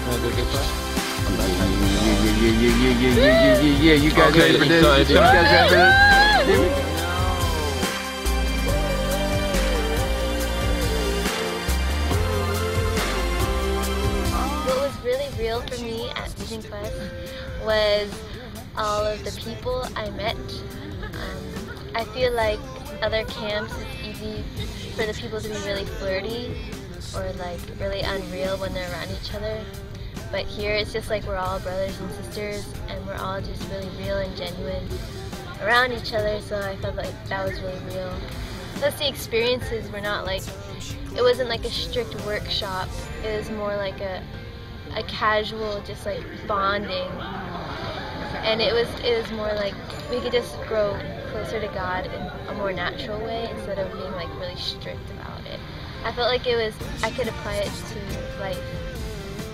Wanna go get that? Yeah. You guys ready for this? You guys ready for this? What was really real for me at Vision Quest was all of the people I met. I feel like other camps it's easy for the people to be really flirty or like really unreal when they're around each other. But here it's just like we're all brothers and sisters and we're all just really real and genuine around each other, so I felt like that was really real. Plus the experiences were not like, it wasn't like a strict workshop, it was more like a casual just like bonding. And it was more like we could just grow closer to God in a more natural way instead of being like really strict about it. I felt like I could apply it to life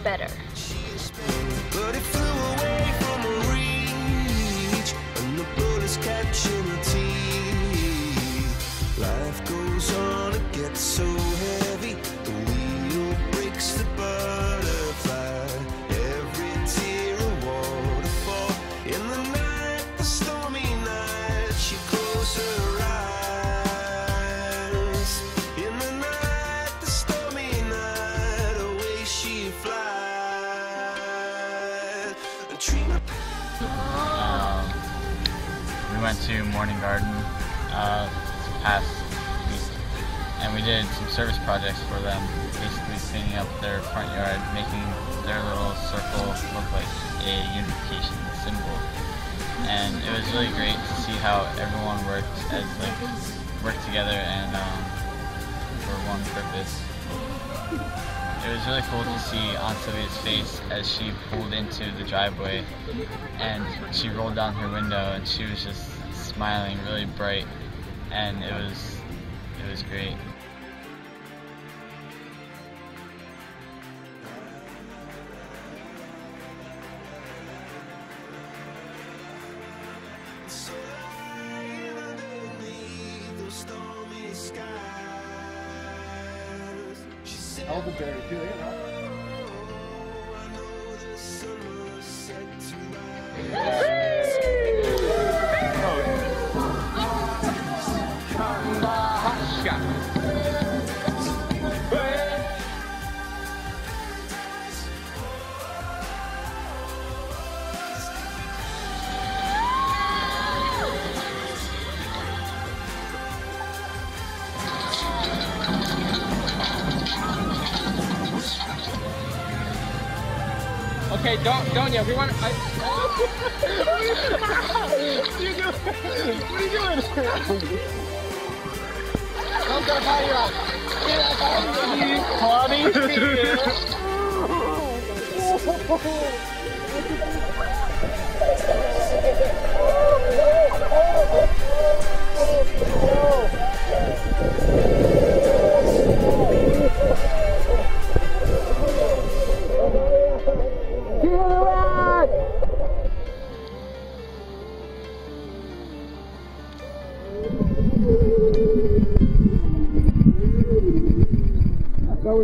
better. But it flew away from reach, and the bullets catching your teeth. Life goes on, it gets so heavy. The wheel breaks the butterfly. Every tear a waterfall. In the night, the stormy night, she closed her eyes. In the night, the stormy night, away she flies. We went to Morning Garden this past week, and we did some service projects for them, basically cleaning up their front yard, making their little circle look like a unification symbol. And it was really great to see how everyone worked together and for one purpose. It was really cool to see Aunt Sylvia's face as she pulled into the driveway and she rolled down her window and she was just smiling really bright, and it was great. Elderberry too, Okay, don't yell. We want. What are you doing? What are you doing? Don't go party rock.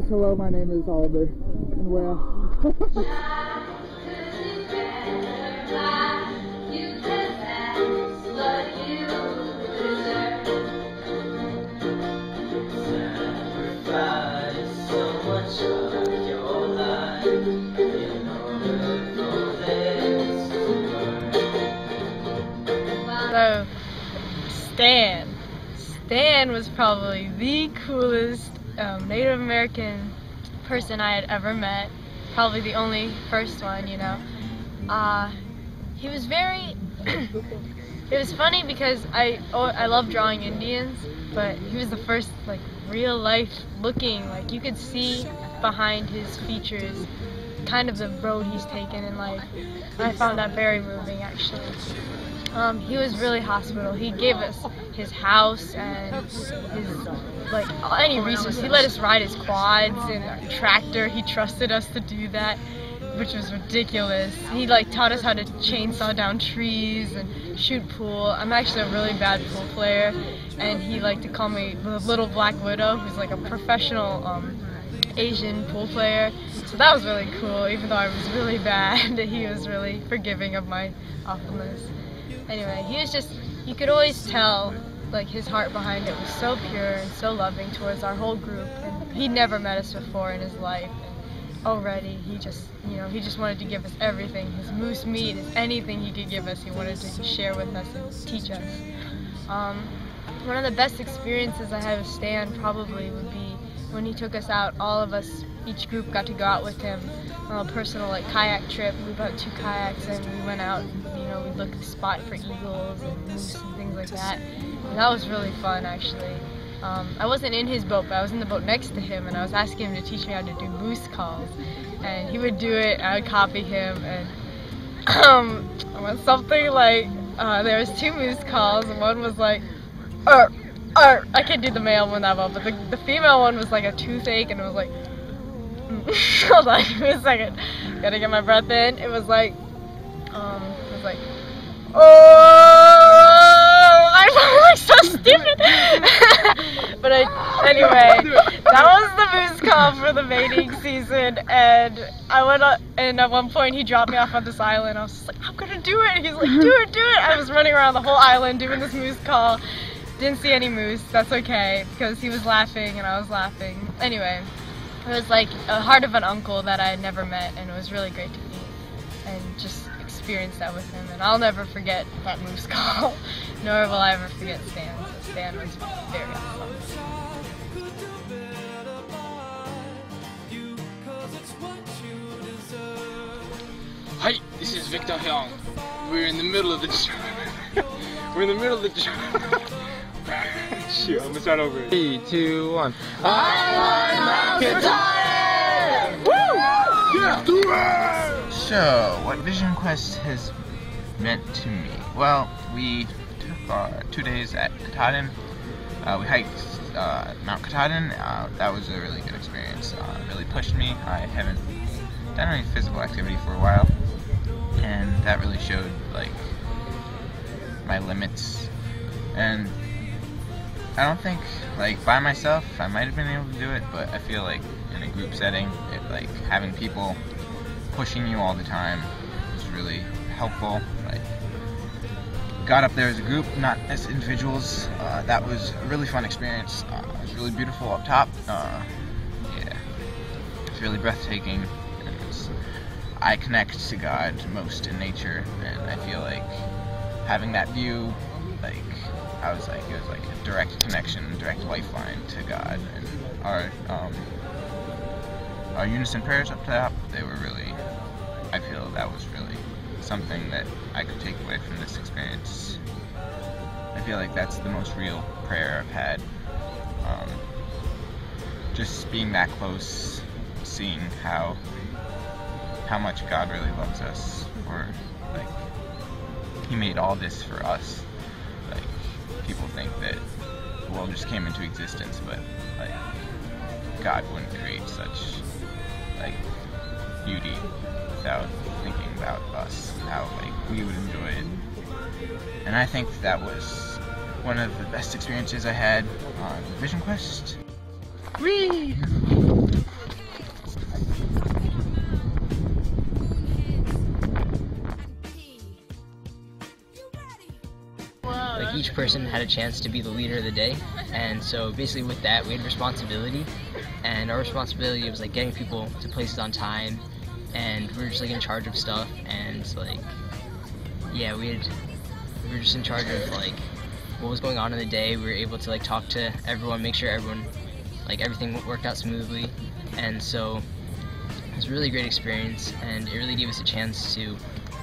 Hello, my name is Oliver, and well. So, Stan was probably the coolest Native American person I had ever met. Probably the only first one, you know. He was very it was funny because I love drawing Indians, but he was the first like real life looking, like you could see behind his features kind of the road he's taken in life. And I found that very moving, actually. He was really hospitable. He gave us his house and his, like, any resource. He let us ride his quads and a tractor. He trusted us to do that, which was ridiculous. He like taught us how to chainsaw down trees and shoot pool. I'm actually a really bad pool player, and he liked to call me the Little Black Widow, who's like a professional Asian pool player, so that was really cool. Even though I was really bad, he was really forgiving of my awfulness. Anyway, he was just, you could always tell like his heart behind it was so pure and so loving towards our whole group. And he'd never met us before in his life. And already he just, he just wanted to give us everything. His moose meat, anything he could give us, he wanted to share with us and teach us. One of the best experiences I had with Stan probably would be when he took us out. All of us, each group got to go out with him on a personal like kayak trip. We bought 2 kayaks and we went out and, we looked at the spot for eagles and moose and things like that. And that was really fun actually. I wasn't in his boat, but I was in the boat next to him, and I was asking him to teach me how to do moose calls. And he would do it, I would copy him, and I went something like, there was 2 moose calls, and one was like, I can't do the male one that well, but the female one was like a toothache, and it was like, hold on, give me a second, gotta get my breath in. It was like, oh, I sound like so stupid. But anyway, that was the moose call for the mating season, and I went up, and at one point he dropped me off on this island. I was just like, I'm gonna do it. He's like, do it. I was running around the whole island doing this moose call. Didn't see any moose. That's okay, because he was laughing and I was laughing. Anyway, it was like a heart of an uncle that I had never met, and it was really great to meet and just experience that with him. And I'll never forget that moose call, nor will I ever forget Stan. So Stan was very awesome. Hi, this is Victor Hyung. We're in the middle of the Shoot, I'm gonna start over. 3, 2, 1. So, what Vision Quest has meant to me? Well, we took our 2 days at Katahdin. We hiked Mount Katahdin. That was a really good experience. It really pushed me. I haven't done any physical activity for a while, and that really showed like my limits. And I don't think, like, by myself I might have been able to do it, but I feel like in a group setting, like having people pushing you all the time is really helpful. Like, got up there as a group, not as individuals. That was a really fun experience. It was really beautiful up top. Yeah, it's really breathtaking. I connect to God most in nature, and I feel like having that view, like, it was like a direct connection, direct lifeline to God. And our unison prayers up top, they were really, I feel that was really something that I could take away from this experience. I feel like that's the most real prayer I've had. Just being that close, seeing how much God really loves us, or like He made all this for us. Like, people think that the world just came into existence, but like God wouldn't create such like beauty without thinking about us, how like we would enjoy it. And I think that was one of the best experiences I had on Vision Quest. Whee! Like, each person had a chance to be the leader of the day, and so basically with that we had responsibility, and our responsibility was like getting people to places on time, and we were just like in charge of stuff. And like, yeah, we were just in charge of like what was going on in the day. We were able to like talk to everyone, make sure everyone, like, everything worked out smoothly. And so it was a really great experience, and it really gave us a chance to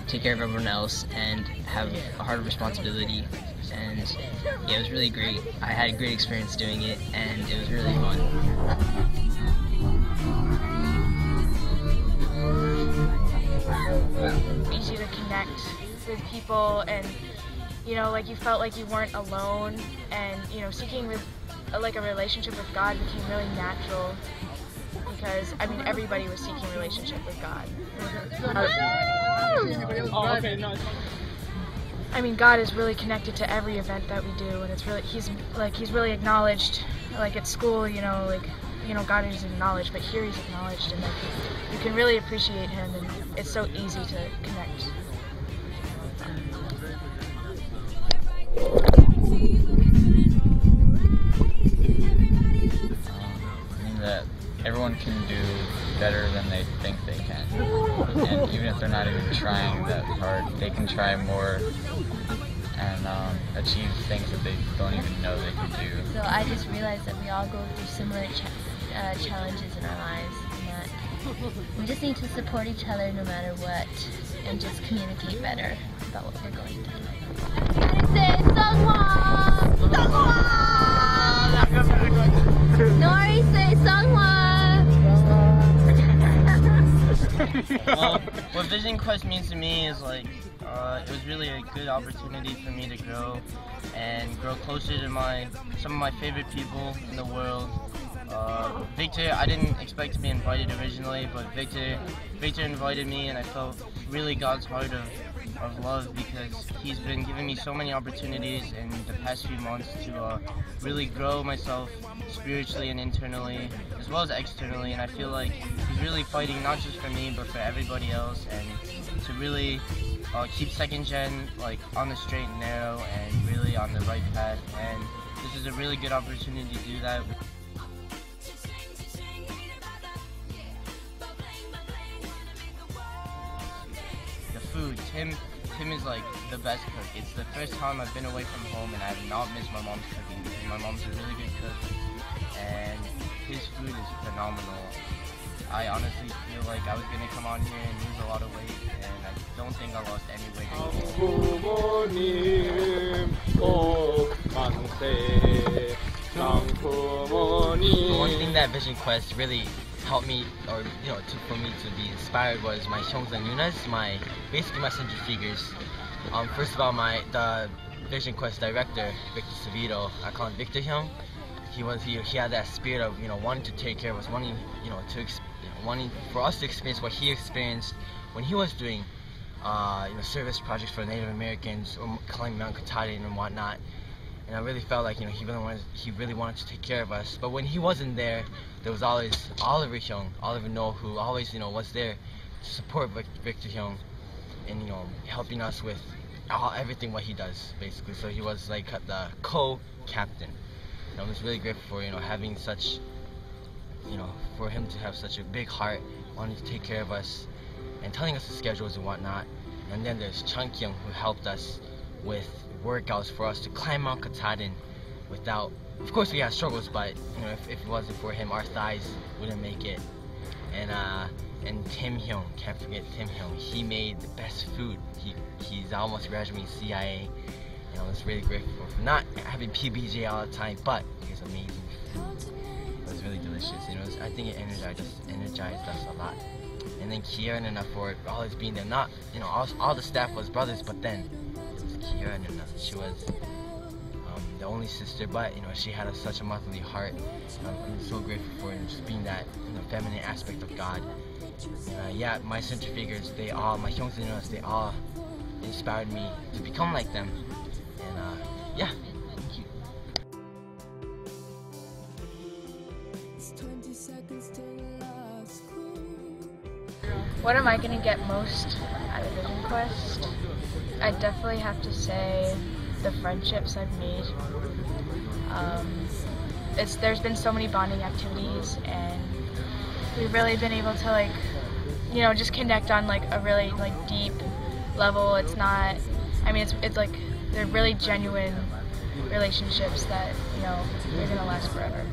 take care of everyone else and have a heart of responsibility. And yeah, it was really great. I had a great experience doing it, and it was really fun. Makes you to connect with people, and like you felt like you weren't alone, and seeking with like a relationship with God became really natural, because I mean everybody was seeking a relationship with God. I mean, God is really connected to every event that we do, and it's really He's really acknowledged, like at school, like God is acknowledged, but here he's acknowledged, and like you can really appreciate him, and it's so easy to connect. That everyone can do better than they think they can, and even if they're not even trying that hard, they can try more and achieve things that they don't even know they can do. So I just realized that we all go through similar challenges in our lives, and that we just need to support each other no matter what, and just communicate better about what we're going through. Say Sungwon! Sungwon! Nori, say Sungwon! What Vision Quest means to me is like, it was really a good opportunity for me to grow and grow closer to some of my favorite people in the world. Victor, I didn't expect to be invited originally, but Victor invited me, and I felt really God's heart of love, because he's been giving me so many opportunities in the past few months to really grow myself spiritually and internally as well as externally, and I feel like he's really fighting not just for me but for everybody else, and to really keep second gen like on the straight and narrow and really on the right path, and this is a really good opportunity to do that. Food. Tim is like the best cook. It's the first time I've been away from home and I have not missed my mom's cooking, because my mom's a really good cook and his food is phenomenal. I honestly feel like I was going to come on here and lose a lot of weight, and I don't think I lost any weight anymore. One thing that Vision Quest really helped me, or for me to be inspired, was my Hyungsan Yunas, basically my central figures. First of all, the Vision Quest director, Victor Savito, I call him Victor Hyung. He had that spirit of wanting to take care of us, wanting for us to experience what he experienced when he was doing service projects for Native Americans or climbing Mount Katahdin and whatnot. And I really felt like he really wanted to take care of us. But when he wasn't there, there was always Oliver No, who always was there to support Victor Hyung and helping us with everything what he does basically. So he was like the co-captain. I was really grateful for having such for him to have such a big heart, wanting to take care of us and telling us the schedules and whatnot. And then there's Chang Kyung, who helped us with workouts for us to climb Mount Katahdin without, of course we had struggles, but if it wasn't for him, our thighs wouldn't make it. And Tim Hyung, can't forget Tim Hyung, he made the best food. He's almost graduating CIA. I was really grateful for not having PBJ all the time, but it was amazing food. It was really delicious. I think it energized us a lot. And then Kiera and Nana for always being there. Not all the staff was brothers, but then it was Kiera and Nana. She was the only sister, but she had such a motherly heart. I'm so grateful for her, just being that feminine aspect of God. Yeah, my center figures, my Hyungsan, they all inspired me to become like them. And yeah, thank you. What am I going to get most out of Vision Quest? I definitely have to say the friendships I've made. There's been so many bonding activities, and we've really been able to just connect on a really deep level. It's not, it's like they're really genuine relationships that they're gonna last forever.